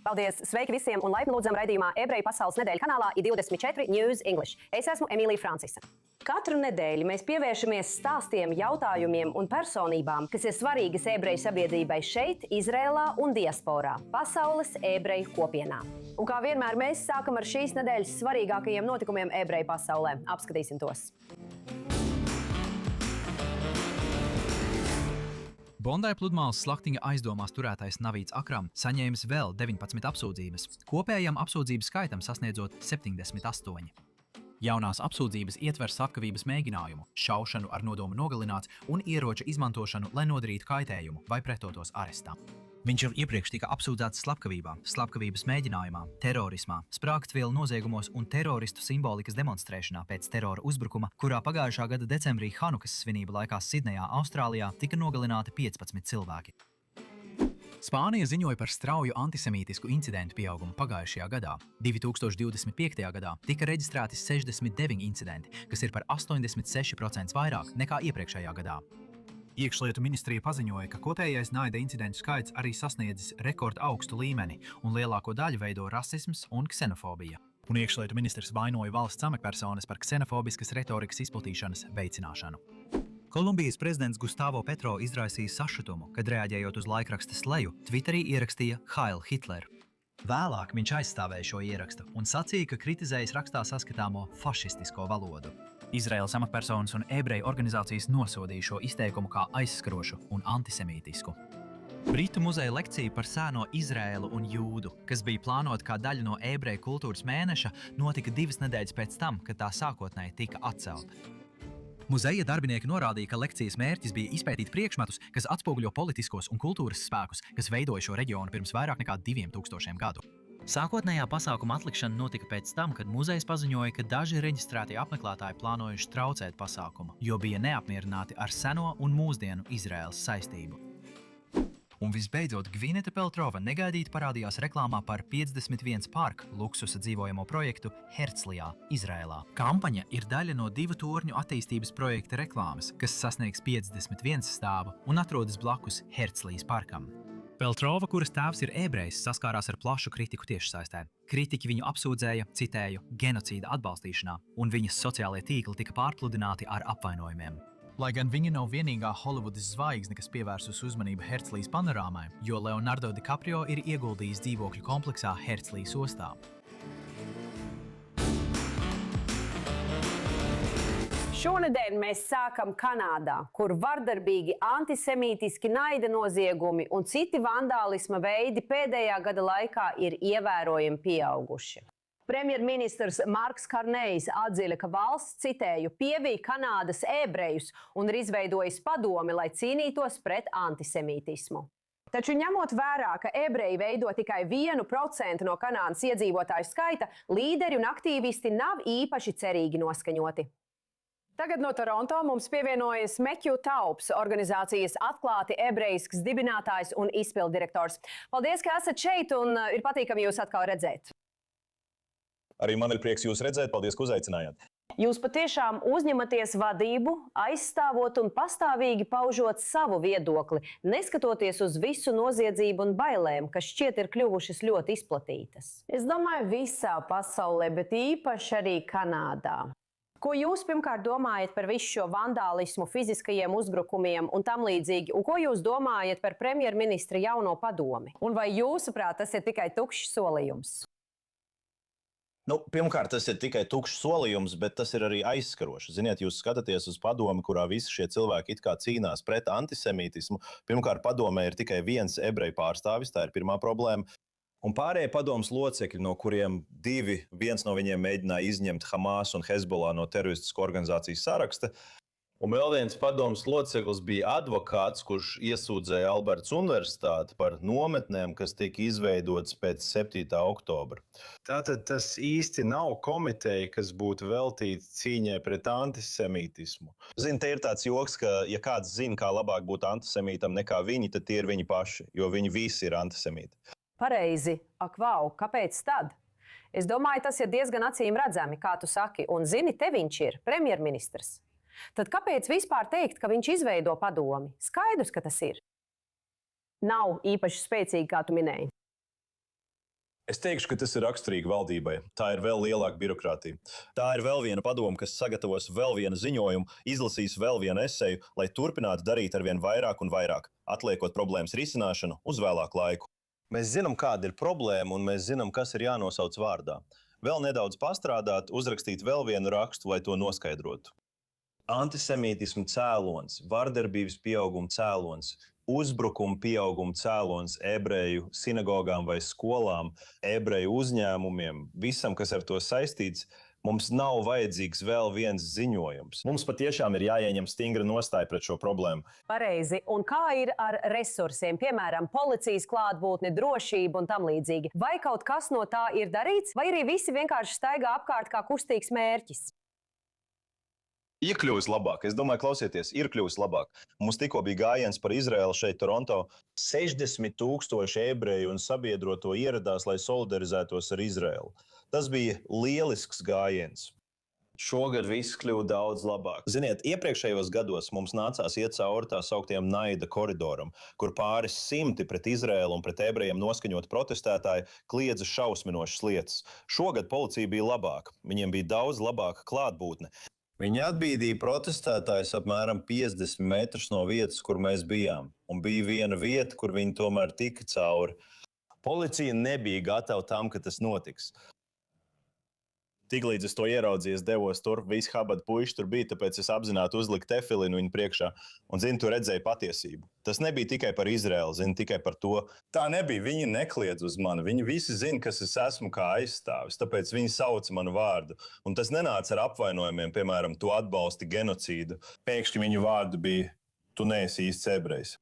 Paldies! Sveiki visiem un laipni lūdzam raidījumā Ebreju pasaules nedēļa kanālā I24 News English. Es esmu Emīlija Francise. Katru nedēļu mēs pievēršamies stāstiem, jautājumiem un personībām, kas ir svarīgas ebreju sabiedrībai šeit, Izrēlā un diasporā, pasaules ebreju kopienā. Un kā vienmēr mēs sākam ar šīs nedēļas svarīgākajiem notikumiem ebreju pasaulē. Apskatīsim tos. Bondai pludmales slaktiņa aizdomās turētais Navīds Akram saņēmis vēl 19 apsūdzības, kopējam apsūdzību skaitam sasniedzot 78. Jaunās apsūdzības ietver slepkavības mēģinājumu, šaušanu ar nodomu nogalināt un ieroča izmantošanu, lai nodarītu kaitējumu vai pretotos arestam. Viņš jau iepriekš tika apsūdzēts slepkavībā, slepkavības mēģinājumā, terorismā, sprāgtvielu noziegumos un teroristu simbolikas demonstrēšanā pēc terora uzbrukuma, kurā pagājušā gada decembrī Hanukas svinību laikā Sidnejā, Austrālijā, tika nogalināti 15 cilvēki. Spānija ziņoja par strauju antisemītisku incidentu pieaugumu pagājušajā gadā. 2025. gadā tika reģistrēti 69 incidenti, kas ir par 86% vairāk nekā iepriekšējā gadā. Iekšlietu ministrija paziņoja, ka kopējais naida incidentu skaits arī sasniedzis rekorda augstu līmeni un lielāko daļu veido rasisms un ksenofobija. Un iekšlietu ministrs vainoja valsts amatpersonas par ksenofobiskas retorikas izplatīšanas veicināšanu. Kolumbijas prezidents Gustavo Petro izraisīja sašutumu, kad reaģējot uz laikraksta Sleju, Twitterī ierakstīja Heil Hitler. Vēlāk viņš aizstāvēja šo ierakstu un sacīja, ka kritizējis rakstā saskatāmo fašistisko valodu. Izraēlas amatpersonas un ebreju organizācijas nosodīja šo izteikumu kā aizskarošu un antisemītisku. Britu muzeja lekcija par sēno Izraēlu un jūdu, kas bija plānota kā daļa no ebreju kultūras mēneša, notika 2 nedēļas pēc tam, kad tā sākotnēji tika atcelta. Muzeja darbinieki norādīja, ka lekcijas mērķis bija izpētīt priekšmetus, kas atspoguļo politiskos un kultūras spēkus, kas veidoja šo reģionu pirms vairāk nekā 2000 gadu. Sākotnējā pasākuma atlikšana notika pēc tam, kad muzejs paziņoja, ka daži reģistrētie apmeklētāji plānojuši traucēt pasākumu, jo bija neapmierināti ar seno un mūsdienu Izraēlas saistību. Un visbeidzot, Gvineta Peltrova negaidīti parādījās reklāmā par 51 parku luksusa dzīvojamo projektu Herzlijā, Izraēlā. Kampaņa ir daļa no 2 torņu attīstības projekta reklāmas, kas sasniegs 51 stāvu un atrodas blakus Herzlijas parkam. Peltrova, kuras tēvs ir ebrejs, saskārās ar plašu kritiku tiešsaistē. Kritiķi viņu apsūdzēja, citēju, genocīda atbalstīšanā, un viņas sociālie tīkli tika pārpludināti ar apvainojumiem. Lai gan viņa nav vienīgā Holivudas zvaigzne, kas pievērsus uzmanību Herzlijas panorāmai, jo Leonardo DiCaprio ir ieguldījis dzīvokļu kompleksā Herzlijas ostā. Šonedēļ mēs sākam Kanādā, kur vardarbīgi antisemītiski naida noziegumi un citi vandālisma veidi pēdējā gada laikā ir ievērojami pieauguši. Premjerministrs Marks Karnejs atzīja, ka valsts, citēju, pievīja Kanādas ebrejus un ir izveidojis padomi, lai cīnītos pret antisemītismu. Taču ņemot vērā, ka ebreji veido tikai 1% no Kanādas iedzīvotāju skaita, līderi un aktīvisti nav īpaši cerīgi noskaņoti. Tagad no Toronto mums pievienojas Matthew Taubs, organizācijas Atklāti ebrejisks dibinātājs un izpilddirektors. Paldies, ka esat šeit un ir patīkami jūs atkal redzēt. Arī man ir prieks jūs redzēt. Paldies, ka uzaicinājāt. Jūs patiešām uzņematies vadību, aizstāvot un pastāvīgi paužot savu viedokli, neskatoties uz visu noziedzību un bailēm, kas šķiet ir kļuvušas ļoti izplatītas. Es domāju, visā pasaulē, bet īpaši arī Kanādā. Ko jūs pirmkārt domājat par visu šo vandālismu, fiziskajiem uzbrukumiem un tam līdzīgi? Un ko jūs domājat par premjerministra jauno padomi? Un vai jūsuprāt, tas ir tikai tukšs solījums? Pirmkārt, tas ir tikai tukšs solījums, bet tas ir arī aizskaroši. Ziniet, jūs skatāties uz padomi, kurā visi šie cilvēki it kā cīnās pret antisemītismu. Pirmkārt, padomē ir tikai viens ebreju pārstāvis, tā ir pirmā problēma. Un pārējie padomes locekļi, no kuriem viens no viņiem mēģināja izņemt Hamas un Hezbollah no teroristisko organizācijas saraksta. Un vēl viens padomes loceklis bija advokāts, kurš iesūdzēja Albertas Universitāti par nometnēm, kas tika izveidotas pēc 7. oktobra. Tātad tas īsti nav komiteja, kas būtu veltīta cīņai pret antisemītismu. Zini, te ir tāds joks, ka ja kāds zina, kā labāk būt antisemītam nekā viņi, tad tie ir viņi paši, jo viņi visi ir antisemīti. Pareizi. Ak, vau, kāpēc tad? Es domāju, tas ir diezgan acīm redzami, kā tu saki. Un zini, te viņš ir, premjerministrs. Tad kāpēc vispār teikt, ka viņš izveido padomi? Skaidrs, ka tas ir. Nav īpaši spēcīgi, kā tu minēji. Es teikšu, ka tas ir raksturīgi valdībai. Tā ir vēl lielāka birokrātija. Tā ir vēl viena padoma, kas sagatavos vēl vienu ziņojumu, izlasīs vēl vienu eseju, lai turpinātu darīt arvien vairāk un vairāk, atliekot problēmas risināšanu uz vēlāku laiku. Mēs zinām, kāda ir problēma, un mēs zinām, kas ir jānosauc vārdā. Vēl nedaudz pastrādāt, uzrakstīt vēl vienu rakstu, lai to noskaidrotu. Antisemītismu cēlonis, vardarbības pieauguma cēlonis, uzbrukumu pieauguma cēlonis ebreju sinagogām vai skolām, ebreju uzņēmumiem, visam, kas ar to saistīts, mums nav vajadzīgs vēl viens ziņojums. Mums patiešām ir jāieņem stingra nostāja pret šo problēmu. Pareizi. Un kā ir ar resursiem, piemēram, policijas klātbūtni, drošību un tam līdzīgi? Vai kaut kas no tā ir darīts, vai arī visi vienkārši staigā apkārt kā kustīgs mērķis? Ir kļuvis labāk. Es domāju, klausieties, ir kļuvis labāk. Mums tikko bija gājiens par Izraēlu šeit, Toronto. 60,000 ebreju un sabiedroto ieradās, lai solidarizētos ar Izraēlu. Tas bija lielisks gājiens. Šogad viss kļuva daudz labāk. Ziniet, iepriekšējos gados mums nācās iet cauri tā sauktiem naida koridoram, kur pāris simti pret Izraēlu un pret ebrejiem noskaņot protestētāji kliedza šausminošas lietas. Šogad policija bija labāka. Viņiem bija daudz labāka klātbūtne. Viņi atbīdīja protestētājus apmēram 50 metrus no vietas, kur mēs bijām. Un bija viena vieta, kur viņi tomēr tika cauri. Policija nebija gatava tam, ka tas notiks. Tiklīdz es to ieraudzīju, es devos tur, visi Habad puiši tur bija, tāpēc es apzināti uzliku tefilinu viņu priekšā. Un, zini, tu redzēji patiesību. Tas nebija tikai par Izraēlu, zini, tikai par to. Tā nebija, viņi nekliedz uz mani. Viņi visi zina, kas es esmu kā aizstāvis, tāpēc viņi sauca manu vārdu. Un tas nenāca ar apvainojumiem, piemēram, tu atbalsti genocīdu. Pēkšņi viņu vārdu bija, tu neesi īsts ebrejs.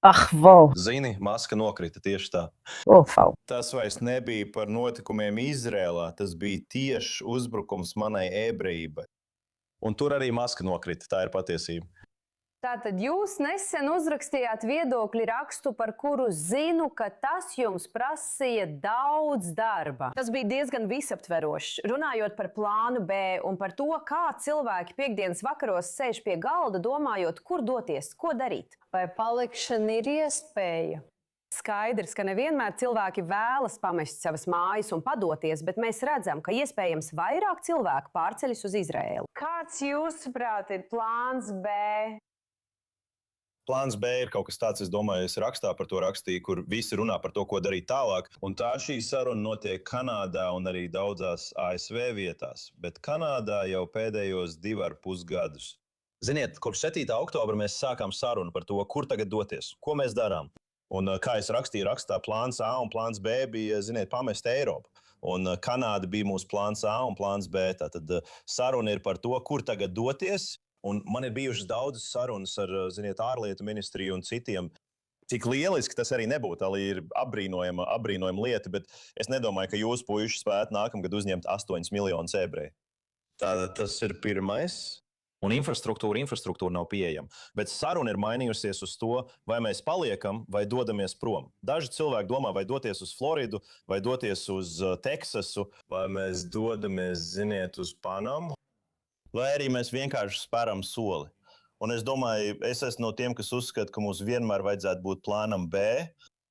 Ah, wow! Zini, maska nokrita tieši tā. Ufau. Tas vairs nebija par notikumiem Izrēlā, tas bija tieši uzbrukums manai ebrejībai. Un tur arī maska nokrita, tā ir patiesība. Tātad jūs nesen uzrakstījāt viedokļu rakstu, par kuru zinu, ka tas jums prasīja daudz darba. Tas bija diezgan visaptverošs, runājot par plānu B un par to, kā cilvēki piektdienas vakaros sēž pie galda, domājot, kur doties, ko darīt. Vai palikšana ir iespēja? Skaidrs, ka nevienmēr cilvēki vēlas pamest savas mājas un padoties, bet mēs redzam, ka iespējams vairāk cilvēku pārceļas uz Izraēlu. Kāds jūsuprāt ir plāns B? Plāns B ir kaut kas tāds, es domāju, es rakstā par to rakstīju, kur visi runā par to, ko darīt tālāk. Un tā šī saruna notiek Kanādā un arī daudzās ASV vietās. Bet Kanādā jau pēdējos 2,5 gadus. Ziniet, kopš 7. oktobra mēs sākām sarunu par to, kur tagad doties, ko mēs darām. Un kā es rakstīju rakstā, plāns A un plāns B bija, ziniet, pamest Eiropu. Un Kanāda bija mūsu plāns A un plāns B. Tātad saruna ir par to, kur tagad doties. Un man ir bijušas daudzas sarunas ar, ziniet, ārlietu ministriju un citiem. Cik lieliski tas arī nebūtu, tā ir apbrīnojama lieta, bet es nedomāju, ka jūs puiši spētu nākamgad uzņemt 8 miljonus ebreju. Tātad tas ir pirmais. Un infrastruktūra nav pieejama. Bet saruna ir mainījusies uz to, vai mēs paliekam vai dodamies prom. Daži cilvēki domā, vai doties uz Floridu, vai doties uz Teksasu, vai mēs dodamies, ziniet, uz Panamu. Vai arī mēs vienkārši spēram soli. Un es domāju, es esmu no tiem, kas uzskata, ka mums vienmēr vajadzētu būt plānam B.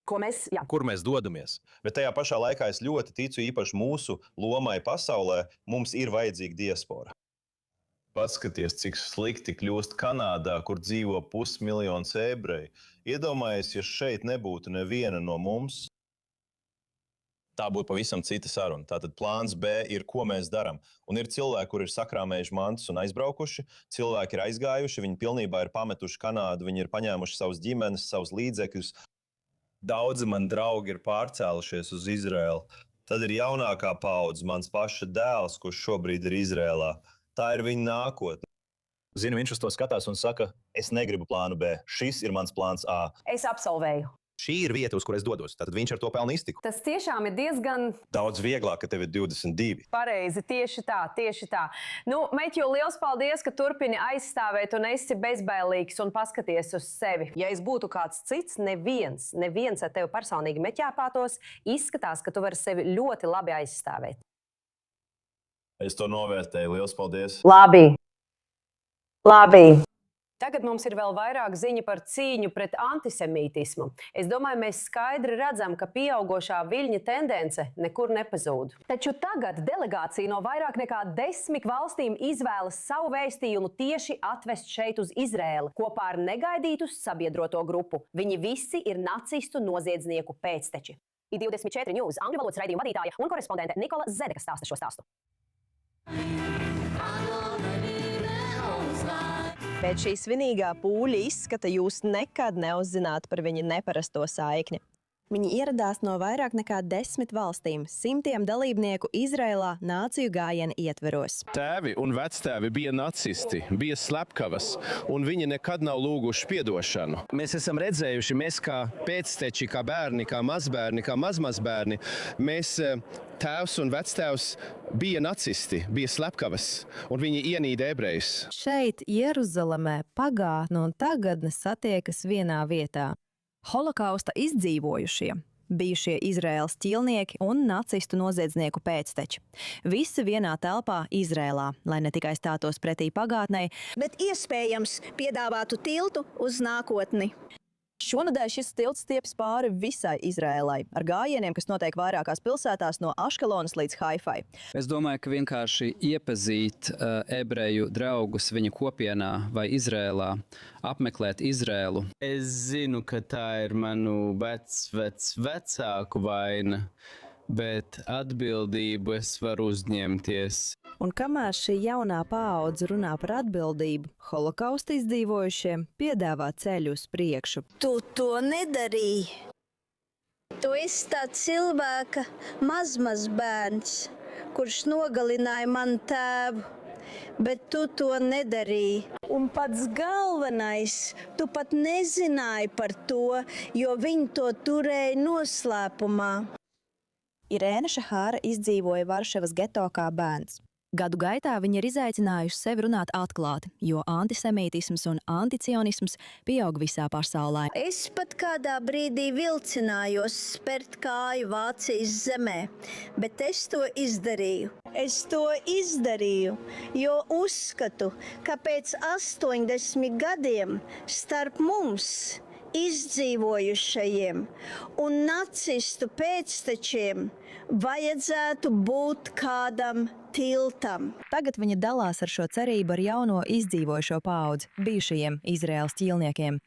Kur mēs dodamies. Bet tajā pašā laikā es ļoti ticu īpaši mūsu lomai pasaulē, mums ir vajadzīga diaspora. Paskaties, cik slikti kļūst Kanādā, kur dzīvo 500 miljonus ebreju. Iedomājies, ja šeit nebūtu neviena no mums. Tā būtu pavisam cita saruna. Tātad plāns B ir, ko mēs darām. Un ir cilvēki, kur ir sakrāmējuši mantas un aizbraukuši, cilvēki ir aizgājuši, viņi pilnībā ir pametuši Kanādu, viņi ir paņēmuši savus ģimenes, savus līdzekļus. Daudzi man draugi ir pārcēlušies uz Izraēlu. Tad ir jaunākā paudze, mans paša dēls, kurš šobrīd ir Izraēlā. Tā ir viņa nākotne. Zinu, viņš uz to skatās un saka, es negribu plānu B, šis ir mans plāns A. Es absolvēju. Šī ir vieta, uz kur es dodos. Tātad viņš ar to pelnu iztiku. Tas tiešām ir diezgan daudz vieglāk, ka tev ir 22. pareizi. Tieši tā, tieši tā. Nu, Meķu, liels paldies, ka turpini aizstāvēt un esi bezbailīgs un paskaties uz sevi. Ja es būtu kāds cits, neviens ar tevi personīgi meķēpātos, izskatās, ka tu vari sevi ļoti labi aizstāvēt. Es to novērtēju. Liels paldies. Labi. Tagad mums ir vēl vairāk ziņu par cīņu pret antisemītismu. Es domāju, mēs skaidri redzam, ka pieaugošā viļņa tendence nekur nepazūd. Taču tagad delegācija no vairāk nekā 10 valstīm izvēlas savu vēstījumu tieši atvest šeit uz Izrēli, kopā ar negaidītu sabiedroto grupu. Viņi visi ir nacistu noziedznieku pēcteči. I24 News angļu valodas raidījuma vadītāja un korespondente Nikola Zedeka stāsta šo stāstu. Pēc šī svinīgā pūļa izskata jūs nekad neuzzinātu par viņa neparasto saikni. Viņi ieradās no vairāk nekā 10 valstīm, simtiem dalībnieku Izrēlā nāciju gājiena ietveros. Tēvi un vectēvi bija nacisti, bija slepkavas, un viņi nekad nav lūguši piedošanu. Mēs esam redzējuši, mēs kā pēcteči, kā bērni, kā mazbērni, kā mazmazbērni, mēs tēvs un vectēvs bija nacisti, bija slepkavas, un viņi ienīda ebrejus. Šeit, Jeruzalemē, pagātne un tagadne satiekas vienā vietā. Holokausta izdzīvojušie, bijušie Izraēlas ķīlnieki un nacistu noziedznieku pēcteči. Visi vienā telpā Izrēlā, lai ne tikai stātos pretī pagātnei, bet iespējams piedāvātu tiltu uz nākotni. Šonadēļ šis tilts stieps pāri visai Izrēlai, ar gājieniem, kas notiek vairākās pilsētās no Aškelonas līdz Haifai. Es domāju, ka vienkārši iepazīt ebreju draugus viņa kopienā vai Izrēlā, apmeklēt Izrēlu. Es zinu, ka tā ir manu vecāku vaina, bet atbildību es varu uzņemties. Un kamēr šī jaunā paudze runā par atbildību, holokausta izdzīvojušie piedāvā ceļu uz priekšu. Tu to nedarīji. Tu esi tāds cilvēka mazbērns, kurš nogalināja manu tēvu, bet tu to nedarīji. Un pats galvenais, tu pat nezināji par to, jo viņi to turēja noslēpumā. Irēna Šahāra izdzīvoja Varšavas geto kā bērns. Gadu gaitā viņa ir izaicinājusi sevi runāt atklāti, jo antisemītisms un anticionisms pieaug visā pasaulē. Es pat kādā brīdī vilcinājos spērt kāju Vācijas zemē, bet es to izdarīju. Es to izdarīju, jo uzskatu, ka pēc 80 gadiem starp mums izdzīvojušajiem un nacistu pēctečiem vajadzētu būt kādam tiltam. Tagad viņa dalās ar šo cerību ar jauno izdzīvojušo paudzi, bijušajiem Izraēlas ķīlniekiem.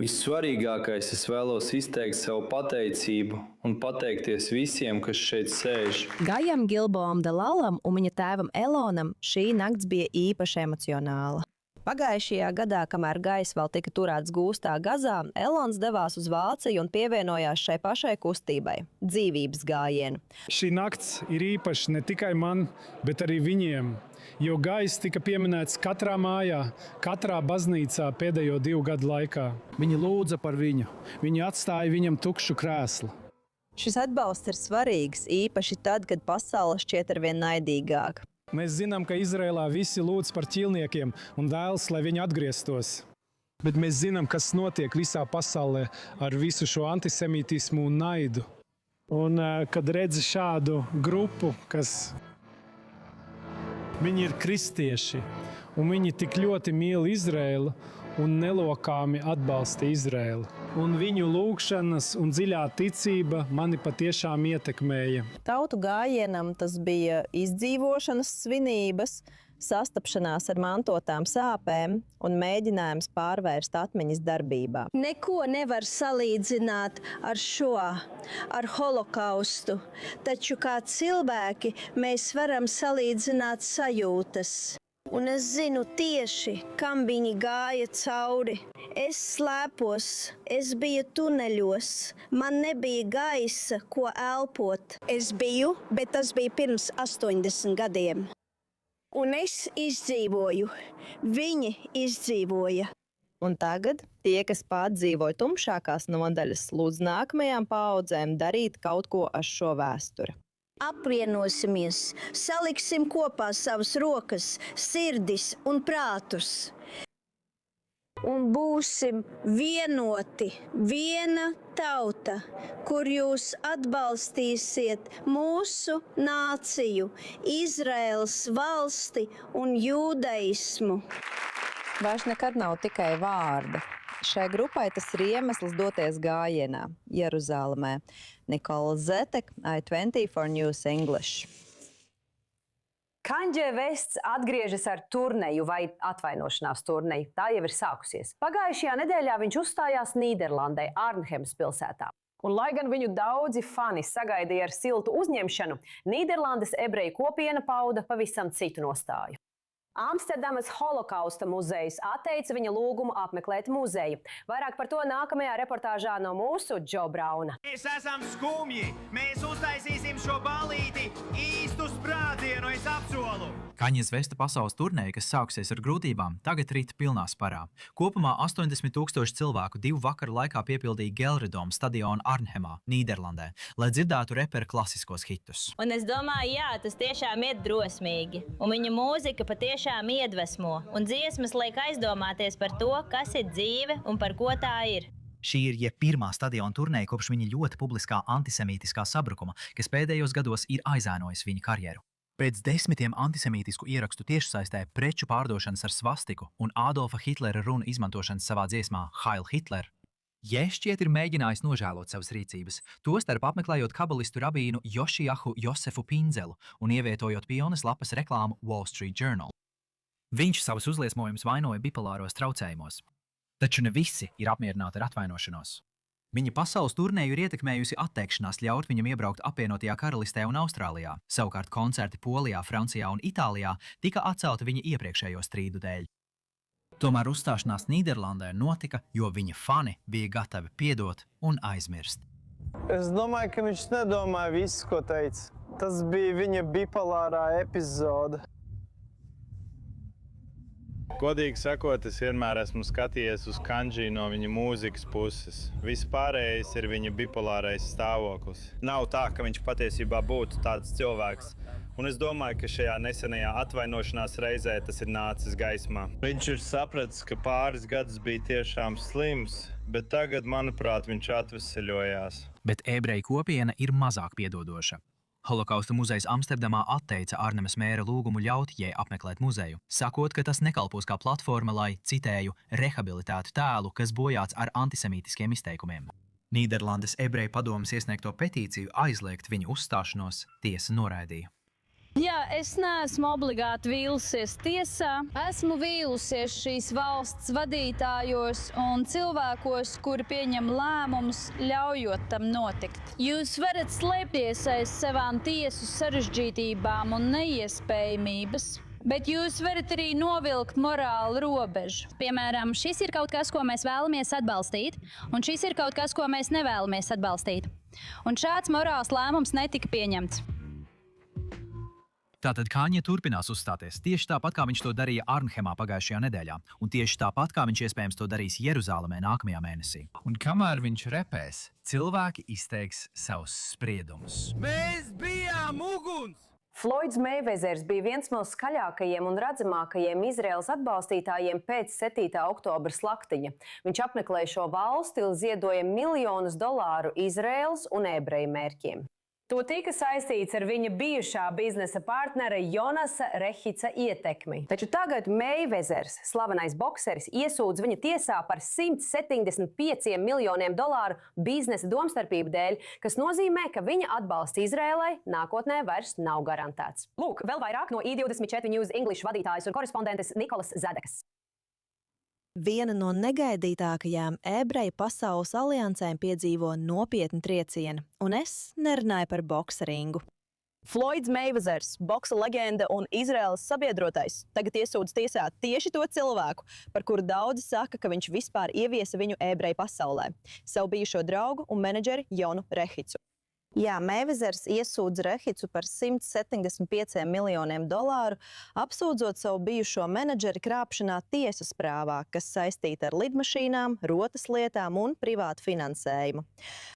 Vissvarīgākais es vēlos izteikt savu pateicību un pateikties visiem, kas šeit sēž. Gajam Gilboam Dalalam un viņa tēvam Elonam šī nakts bija īpaši emocionāla. Pagājušajā gadā, kamēr Gais vēl tika turēts gūstā Gazā, Elons devās uz Vāciju un pievienojās šai pašai kustībai – dzīvības gājienu. Šī nakts ir īpaša ne tikai man, bet arī viņiem, jo Gais tika pieminēts katrā mājā, katrā baznīcā pēdējo 2 gadu laikā. Viņi lūdza par viņu, viņi atstāja viņam tukšu krēslu. Šis atbalsts ir svarīgs, īpaši tad, kad pasaule šķiet arvien naidīgāka. Mēs zinām, ka Izrēlā visi lūdz par ķīlniekiem un vēlas, lai viņi atgrieztos. Bet mēs zinām, kas notiek visā pasaulē ar visu šo antisemītismu un naidu. Un kad redzi šādu grupu, kas viņi ir kristieši, un viņi tik ļoti mīl Izrēlu un nelokāmi atbalsta Izrēlu. Un viņu lūgšanas un dziļā ticība mani patiešām ietekmēja. Tautu gājienam tas bija izdzīvošanas svinības, sastapšanās ar mantotām sāpēm un mēģinājums pārvērst atmiņas darbībā. Neko nevar salīdzināt ar šo, ar holokaustu, taču kā cilvēki mēs varam salīdzināt sajūtas. Un es zinu tieši, kam viņi gāja cauri. Es slēpos, es biju tuneļos, man nebija gaisa, ko elpot. Es biju, bet tas bija pirms 80 gadiem. Un es izdzīvoju, viņi izdzīvoja. Un tagad tie, kas pārdzīvoja tumšākās nodaļas, lūdz nākamajām paaudzēm darīt kaut ko ar šo vēsturi. Apvienosimies, saliksim kopā savas rokas, sirdis un prātus. Un būsim vienoti, viena tauta, kur jūs atbalstīsiet mūsu nāciju, Izraēlas valsti un jūdaismu. Vairs nekad nav tikai vārdi. Šai grupai tas ir iemesls doties gājienā Jeruzālēmē. Nikola Zetek, I24 News English. Kanje Vests atgriežas ar turneju vai atvainošanās turneju. Tā jau ir sākusies. Pagājušajā nedēļā viņš uzstājās Nīderlandē, Arnhemas pilsētā. Un, lai gan viņu daudzi fani sagaidīja ar siltu uzņemšanu, Nīderlandes ebreju kopiena pauda pavisam citu nostāju. Amsterdamas Holokausta muzejs atteica viņa lūgumu apmeklēt muzeju. Vairāk par to nākamajā reportāžā no mūsu Džo Brauna. Mēs esam skumji! Mēs uztaisīsim šo ballīti īstu sprādzienu, es apsolu! Kaņas Vesta pasaules turnēja, kas sāksies ar grūtībām, tagad rīt pilnā sparā. Kopumā 80,000 cilvēku 2 vakaru laikā piepildīja Gelredome stadionu Arnhemā, Nīderlandē, lai dzirdētu repera klasiskos hitus. Un es domāju, jā, tas tiešām ir drosmīgi. Un viņa mūzika patiešām iedvesmo. Un dziesmas liek aizdomāties par to, kas ir dzīve un par ko tā ir. Šī ir pirmā stadiona turnēja kopš viņa ļoti publiskā antisemītiskā sabrukuma, kas pēdējos gados ir aizēnojis viņa karjeru. Pēc 10 antisemītisku ierakstu tiešsaistē, preču pārdošanas ar svastiku un Adolfa Hitlera runu izmantošanas savā dziesmā Heil Hitler, šķiet ir mēģinājis nožēlot savas rīcības, tostarp apmeklējot kabalistu rabīnu Jošiahu Josefu Pindzelu un ievietojot Pionas lapas reklāmu Wall Street Journal. Viņš savus uzliesmojumus vainoja bipolāros traucējumos. Taču ne visi ir apmierināti ar atvainošanos. Viņa pasaules turnēju ir ietekmējusi atteikšanās ļaut viņam iebraukt apvienotajā karalistē un Austrālijā. Savukārt koncerti Polijā, Francijā un Itālijā tika atcelti viņa iepriekšējo strīdu dēļ. Tomēr uzstāšanās Nīderlandē notika, jo viņa fani bija gatavi piedot un aizmirst. Es domāju, ka viņš nedomāja visu, ko teica. Tas bija viņa bipolārā epizode. Godīgi sakot, es vienmēr esmu skatījies uz Kanji no viņa mūzikas puses. Viss pārējais ir viņa bipolārais stāvoklis. Nav tā, ka viņš patiesībā būtu tāds cilvēks. Un es domāju, ka šajā nesenajā atvainošanās reizē tas ir nācis gaismā. Viņš ir sapratis, ka pāris gadus bija tiešām slims, bet tagad, manuprāt, viņš atveseļojās. Bet ebreju kopiena ir mazāk piedodoša. Holokausta muzejs Amsterdamā atteica Arnhemas mēra lūgumu ļaut Jē apmeklēt muzeju, sakot, ka tas nekalpos kā platforma, lai, citēju, rehabilitētu tēlu, kas bojāts ar antisemītiskiem izteikumiem. Nīderlandes ebreju padomes iesniegto petīciju aizliegt viņa uzstāšanos tiesa noraidīja. Jā, es neesmu obligāti vīlusies tiesā. Esmu vīlusies šīs valsts vadītājos un cilvēkos, kuri pieņem lēmumus, ļaujot tam notikt. Jūs varat slēpties aiz savām tiesu sarežģītībām un neiespējamības, bet jūs varat arī novilkt morālu robežu. Piemēram, šis ir kaut kas, ko mēs vēlamies atbalstīt, un šis ir kaut kas, ko mēs nevēlamies atbalstīt. Un šāds morāls lēmums netika pieņemts. Tātad Kanye turpinās uzstāties tieši tāpat, kā viņš to darīja Arnhemā pagājušajā nedēļā, un tieši tāpat, kā viņš iespējams to darīs Jeruzālēmē nākamajā mēnesī. Un kamēr viņš repēs, cilvēki izteiks savus spriedumus. Mēs bijām uguns! Floyds Mayweathers bija viens no skaļākajiem un redzamākajiem Izraēlas atbalstītājiem pēc 7. oktobra slaktiņa. Viņš apmeklēja šo valsti un ziedoja miljonus dolāru Izraēlas un ebreju mērķiem. To tika saistīts ar viņa bijušā biznesa partnera Jonasa Rehica ietekmi. Taču tagad Mayweathers, slavenais bokseris, iesūdz viņa tiesā par $175 miljoniem biznesa domstarpību dēļ, kas nozīmē, ka viņa atbalsts Izrēlai nākotnē vairs nav garantēts. Lūk, vēl vairāk no I24 News English vadītājas un korespondentes Nikolas Zedekas. Viena no negaidītākajām ebreju pasaules aliansēm piedzīvo nopietnu triecienu, un es nerunāju par bokseringu. Floyds Mayweathers, boksa leģenda un Izraēlas sabiedrotais, tagad iesūdz tiesā tieši to cilvēku, par kuru daudzi saka, ka viņš vispār ieviesa viņu ebreju pasaulē – savu bijušo draugu un menedžeri Jonu Rehicu. Jā, Mayweathers iesūdz Rehicu par $175 miljoniem, apsūdzot savu bijušo menedžeri krāpšanā tiesas prāvā, kas saistīta ar lidmašīnām, rotas lietām un privātu finansējumu.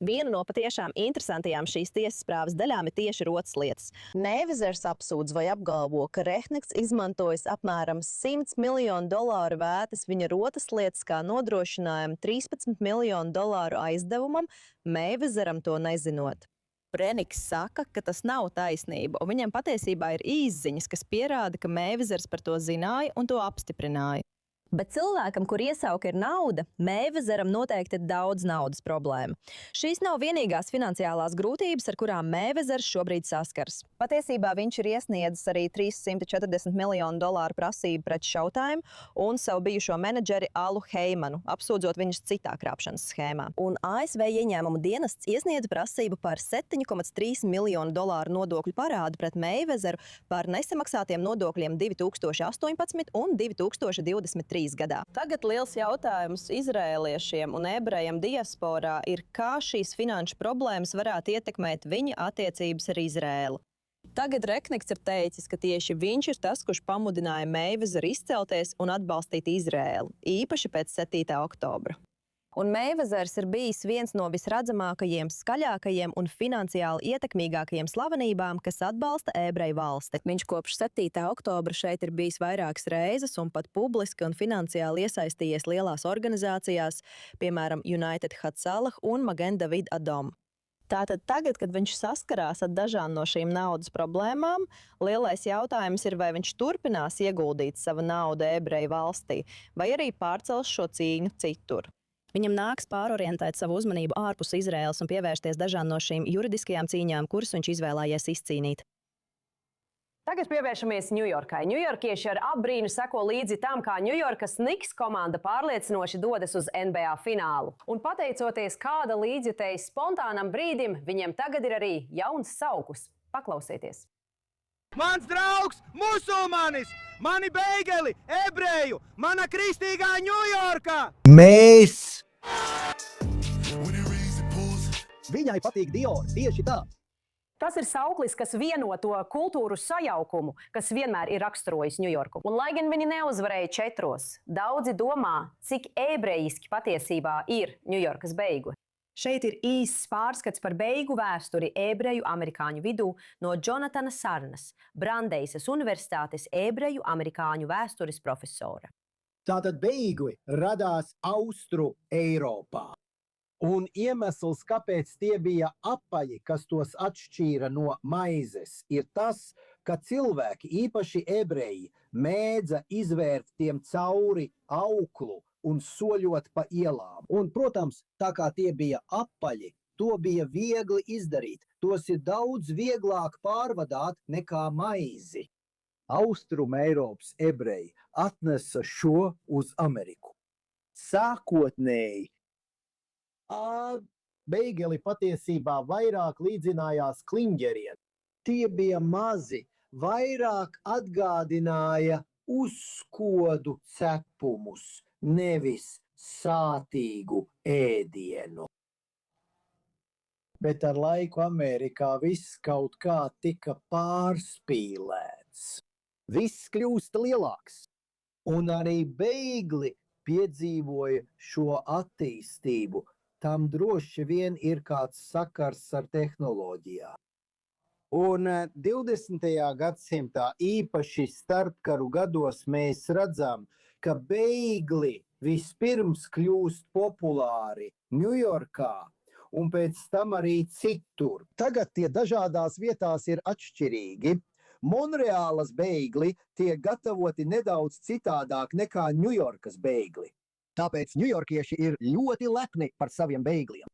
Viena no patiešām interesantajām šīs tiesas prāvas daļām ir tieši rotas lietas. Mayweathers apsūdz vai apgalvo, ka Rehniks izmantojas apmēram $100 miljonu vērtas viņa rotas lietas kā nodrošinājumu $13 miljonu aizdevumam, Mayweatheram to nezinot. Rehniks saka, ka tas nav taisnība, un viņam patiesībā ir īsziņas, kas pierāda, ka Mayweathers par to zināja un to apstiprināja. Bet cilvēkam, kur iesauka ir nauda, Meivezeram noteikti ir daudz naudas problēmu. Šīs nav vienīgās finansiālās grūtības, ar kurām Meivezers šobrīd saskars. Patiesībā viņš ir iesniedzis arī $340 miljonu prasību pret Showtime un savu bijušo menedžeri Alu Heimanu, apsūdzot viņus citā krāpšanas schēmā. Un ASV ieņēmumu dienests iesniedza prasību par $7,3 miljonu nodokļu parādu pret Meivezeru par nesamaksātiem nodokļiem 2018 un 2023. gadā. Tagad liels jautājums izrēliešiem un ebrejiem diasporā ir, kā šīs finanšu problēmas varētu ietekmēt viņa attiecības ar Izrēlu. Tagad Rekniks ir teicis, ka tieši viņš ir tas, kurš pamudināja Meivezeru izcelties un atbalstīt Izrēlu, īpaši pēc 7. oktobra. Un Meivezers ir bijis viens no visredzamākajiem, skaļākajiem un finansiāli ietekmīgākajiem slavenībām, kas atbalsta ebreju valsti. Viņš kopš 7. oktobra šeit ir bijis vairākas reizes un pat publiski un finansiāli iesaistījies lielās organizācijās, piemēram, United Hatzalah un Magen David Adom. Tātad tagad, kad viņš saskarās ar dažām no šīm naudas problēmām, lielais jautājums ir, vai viņš turpinās ieguldīt savu naudu ebreju valstī, vai arī pārcels šo cīņu citur. Viņam nāks pārorientēt savu uzmanību ārpus Izraēlas un pievērsties dažām no šīm juridiskajām cīņām, kuras viņš izvēlējies izcīnīt. Tagad pievēršamies Ņujorkai. Ņujorkieši ar apbrīnu seko līdzi tam, kā Ņujorkas Knicks komanda pārliecinoši dodas uz NBA finālu. Un pateicoties kāda līdzjutējas spontānam brīdim, viņiem tagad ir arī jauns sauklis. Paklausieties! Mans draugs, musulmanis, mani beigeli, ebreju, mana kristīgā Ņujorka! Mēs! Viņai patīk Dior, tieši tā. Tas ir sauklis, kas vieno to kultūru sajaukumu, kas vienmēr ir raksturojis Ņujorku. Un lai gan viņi neuzvarēja 4, daudzi domā, cik ebrejiski patiesībā ir Ņujorkas beigli. Šeit ir īsts pārskats par beigu vēsturi ebreju amerikāņu vidū no Jonatana Sarnas, Brandeisas Universitātes ebreju amerikāņu vēstures profesora. Tātad beigli radās Austru Eiropā. Un iemesls, kāpēc tie bija apaļi, kas tos atšķīra no maizes, ir tas, ka cilvēki, īpaši ebreji, mēdza izvērt tiem cauri auklu un soļot pa ielām. Un, protams, tā kā tie bija apaļi, to bija viegli izdarīt. Tos ir daudz vieglāk pārvadāt nekā maizi. Austrum Eiropas ebreji atnesa šo uz Ameriku. Sākotnēji beigeli patiesībā vairāk līdzinājās kliņģeriem. Tie bija mazi, vairāk atgādināja uzkodu cepumus, nevis sātīgu ēdienu. Bet ar laiku Amerikā viss kaut kā tika pārspīlēts. Viss kļūst lielāks. Un arī beigli piedzīvoja šo attīstību. Tam droši vien ir kāds sakars ar tehnoloģijām. Un 20. gadsimtā, īpaši starpkaru gados, mēs redzam, ka beigli vispirms kļūst populāri Ņujorkā un pēc tam arī citur. Tagad tie dažādās vietās ir atšķirīgi. Monreālas beigli tiek gatavoti nedaudz citādāk nekā Ņujorkas beigli. Tāpēc ņujorkieši ir ļoti lepni par saviem beigliem.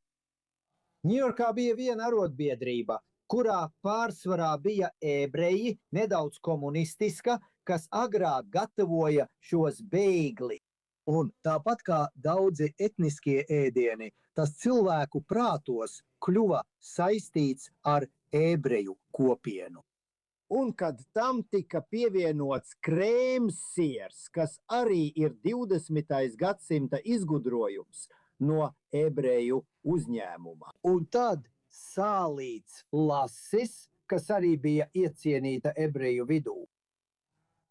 Ņujorkā bija viena arotbiedrība, kurā pārsvarā bija ebreji, nedaudz komunistiska, kas agrāk gatavoja šos beigli. Un tāpat kā daudzi etniskie ēdieni, tas cilvēku prātos kļuva saistīts ar ebreju kopienu. Un kad tam tika pievienots krēmsiers, kas arī ir 20. gadsimta izgudrojums no ebreju uzņēmuma. Un tad sālīts lasis, kas arī bija iecienīta ebreju vidū.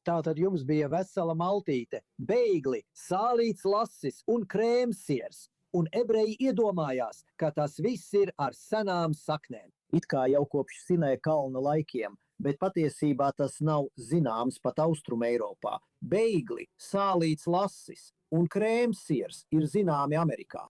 Tātad jums bija vesela maltīte, beigli, sālīts lasis un krēmsiers. Un ebreji iedomājās, ka tas viss ir ar senām saknēm. It kā jau kopš Sinai kalna laikiem. Bet patiesībā tas nav zināms pat Austrum Eiropā. Beigli, sālīts lasis un krēmsiers ir zināmi Amerikā.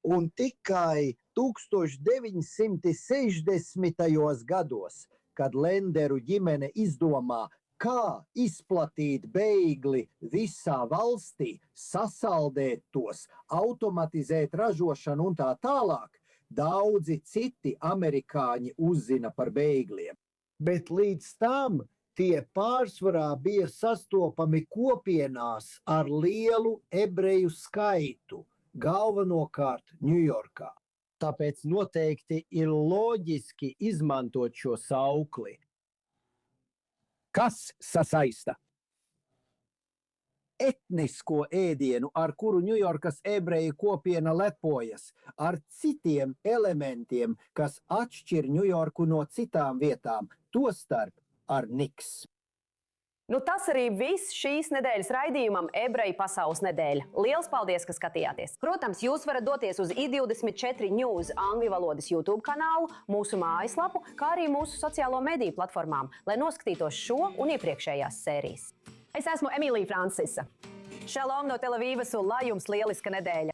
Un tikai 1960. gados, kad Lenderu ģimene izdomā, kā izplatīt beigli visā valstī, sasaldēt tos, automatizēt ražošanu un tā tālāk, daudzi citi amerikāņi uzzina par beigliem. Bet līdz tam tie pārsvarā bija sastopami kopienās ar lielu ebreju skaitu, galvenokārt Ņujorkā. Tāpēc noteikti ir loģiski izmantot šo saukli. Kas sasaista? Etnisko ēdienu, ar kuru Ņujorkas ebreju kopiena lepojas, ar citiem elementiem, kas atšķir Ņujorku no citām vietām, tostarp ar niks. Nu, tas arī viss šīs nedēļas raidījumam Ebreju pasaules nedēļa. Liels paldies, ka skatījāties! Protams, jūs varat doties uz i24 News angļu valodas YouTube kanālu, mūsu mājaslapu, kā arī mūsu sociālo mediju platformām, lai noskatītos šo un iepriekšējās sērijas. Es esmu Emīlija Francisa. Šalom no Telavīvas un lai jums lieliska nedēļa!